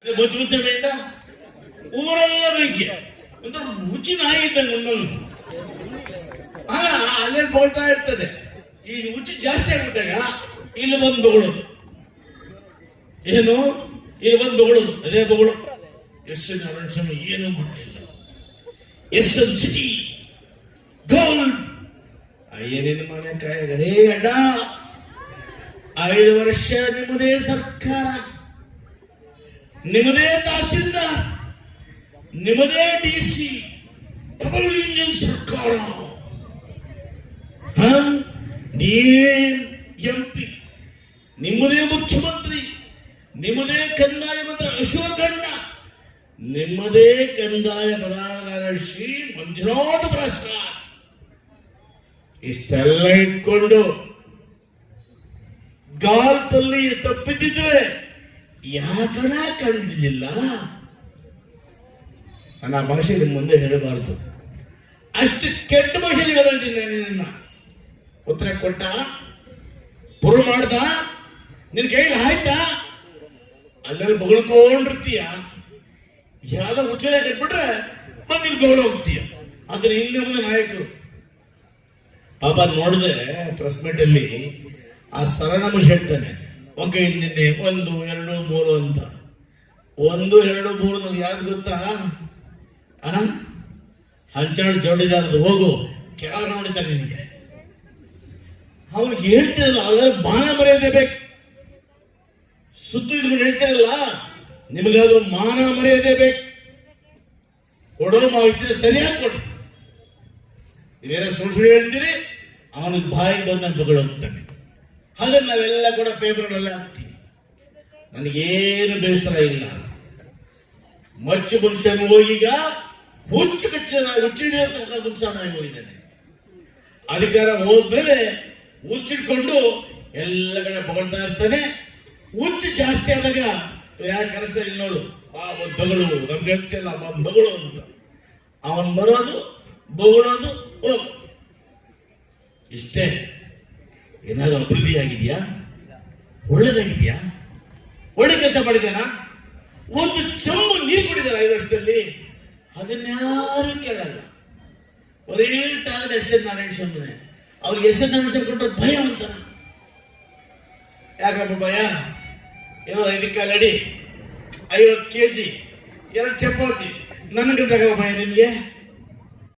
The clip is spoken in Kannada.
ಮುಚ್ಚುಚ್ಚಡೆಯಿಂದ ಊರೆಲ್ಲ ಬೆಂಕಿ ಒಂಥರ ಹುಚ್ಚಿ ನಾಯಿದ್ದಂಗೆ ಒಂದೊಂದು ಆಗ ಅಲ್ಲೇ ಬೋಳ್ತಾ ಇರ್ತದೆ. ಈ ಹುಚ್ಚು ಜಾಸ್ತಿ ಆಗ್ಬಿಟ್ಟಾಗ ಇಲ್ಲಿ ಬಂದು ಬೊಗಳೋದು. ಏನು ಇಲ್ಲಿ ಬಂದು ಬೊಗಳೋದು, ಅದೇ ಬೊಗಳು. ಎಸ್ ನಾರಾಯಣಸ್ವಾಮಿ ಏನು ಮಾಡಲಿಲ್ಲ, SNCT ಗೋಲ್ಡ್ ಅಯ್ಯನಿನ ಮನೆ ಕಾಯಗರೇ ಅಡ್ಡ 5 ವರ್ಷ ನಿಮ್ಮದೇ ಸರ್ಕಾರ, ನಿಮ್ಮದೇ ತಹಸೀಲ್ದಾರ್, ನಿಮ್ಮದೇ DC, ಡಬಲ್ ಇಂಜಿನ್ ಸರ್ಕಾರ. ನೀವೇ MP, ನಿಮ್ಮದೇ ಮುಖ್ಯಮಂತ್ರಿ, ನಿಮ್ಮದೇ ಕಂದಾಯ ಮಂತ್ರಿ ಅಶೋಕಣ್ಣ, ನಿಮ್ಮದೇ ಕಂದಾಯ ಪ್ರಧಾನ ಶ್ರೀ ಮಂಜುನಾಥ ಪ್ರಸಾದ್. ಇಷ್ಟೆಲ್ಲ ಇಟ್ಕೊಂಡು ಗಾಲ್ಪಲ್ಲಿ ತಪ್ಪಿದ್ದಿದ್ರೆ ಯಾಕಣ ಕಂಡಿಲ್ಲ? ನನ್ನ ಭಾಷೆ ನಿಮ್ಮ ಮುಂದೆ ಹೇಳಬಾರದು, ಅಷ್ಟು ಕೆಟ್ಟ ಭಾಷೆಯಲ್ಲಿ ಹೇಳಂತೀನಿ. ನಿನ್ನ ಉತ್ತರ ಕೊಟ್ಟ, ಪುರು ಮಾಡ್ದ, ನಿನ್ನ ಕೈಲಿ ಆಯ್ತಾ? ಅಲ್ಲೆಲ್ಲ ಬೊಗಳ್ಕೊಂಡಿರ್ತೀಯ. ಯಾವ್ದೋ ಹುಚ್ಚಳೆ ಕಟ್ಬಿಟ್ರೆ ಮತ್ತೆ ಇಲ್ಲಿ ಬೊಗಳ ಹೋಗ್ತೀಯ. ಆದ್ರೆ ಹಿಂದೆ ಮುಂದೆ ನಾಯಕರು ಪಾಪ ನೋಡಿದ್ರೆ ಪ್ರೆಸ್ ಮೀಟ್ ಅಲ್ಲಿ ಆ ಸರನಮುಷ ಹೇಳ್ತಾನೆ, ಓಕೆ ನಿನ್ನೆ 1 2 3 ಅಂತ. 1 2 3 ನಮ್ಗೆ ಯಾವ್ದು ಗೊತ್ತಾ? ಹಂಚಾಳ್ ಜೋಡಿದಾರದು. ಹೋಗು ಕೆಳಗೆ ನೋಡಿತಾನೆ ನಿನಗೆ. ಅವ್ರಿಗೆ ಹೇಳ್ತಿರಲ್ಲ, ಅವ್ರ ಮಾನ ಮರ್ಯಾದೆ ಬೇಕು. ಸುತ್ತು ಇಟ್ಕೊಂಡು ಹೇಳ್ತಿರಲ್ಲ, ನಿಮಗಾದ್ರೂ ಮಾನ ಮರ್ಯಾದೆ ಬೇಕು. ಕೊಡೋ ಮಾವಿದ್ರೆ ಸರಿಯಾಗಿ ಕೊಡು. ನೀವೇನೋ ಸುಳ್ಳು ಹೇಳ್ತೀರಿ, ಅವನಿಗೆ ಬಾಯಿಗೆ ಬಂದ ಬಗಳು ಹೋಗ್ತಾನೆ. ಹಾಗೆ ನಾವೆಲ್ಲ ಕೂಡ ಪೇಪರ್ಗಳೆಲ್ಲ ಹಾಕ್ತೀವಿ. ನನಗೇನು ಬೇಸರ ಇಲ್ಲ. ಮಚ್ಚು ಮನುಷ್ಯನ ಹೋಗೀಗ ಹುಚ್ಚು ಹುಚ್ಚಿಡಿಯತಕ್ಕ ಮನುಷ್ಯನಾಗಿ ಹೋಗಿದ್ದಾನೆ. ಅಧಿಕಾರ ಹೋದ್ಮೇಲೆ ಹುಚ್ಚಿಟ್ಕೊಂಡು ಎಲ್ಲ ಕಡೆ ಬೊಗಳ್ತಾ ಇರ್ತಾನೆ. ಹುಚ್ಚು ಜಾಸ್ತಿ ಆದಾಗ ಯಾಕೆ ಕರೆಸ್ತಾರೆ ಇನ್ನೋರು, ಒಂದು ಬಗಳು ನಮ್ಗೆ ಹೇಳ್ತಿಲ್ಲ ಬಗಳು ಅಂತ. ಅವನ್ ಬರೋದು, ಬೊಗಳೋದು, ಹೋಗು. ಇಷ್ಟೇ. ಏನಾದ್ರು ಅಭಿವೃದ್ಧಿ ಆಗಿದೆಯಾ? ಒಳ್ಳೇದಾಗಿದೆಯಾ? ಒಳ್ಳೆ ಕೆಲಸ ಮಾಡಿದ್ದೇನಾ? ಒಂದು ಚಂಬು ನೀರು ಕುಡಿದಾರ 5 ವರ್ಷದಲ್ಲಿ? ಅದನ್ಯಾರು ಕೇಳಲ್ಲ. ಒರೇ ಟಾರ್ಗೆಟ್ SN ನಾರಾಯಣಸ್ವಾಮಿ. ಅವ್ರಿಗೆ SN ನಾರಾಯಣಸ್ವಾಮಿ ಕೊಟ್ಟರೆ ಭಯ ಅಂತಾರ. ಯಾಕಪ್ಪ ಭಯ? ಏನೋ 5 ಕಾಲು ಅಡಿ, 50 kg, 2 ಚಪಾತಿ, ನನಗೆ ಭಯ ನಿಮ್ಗೆ?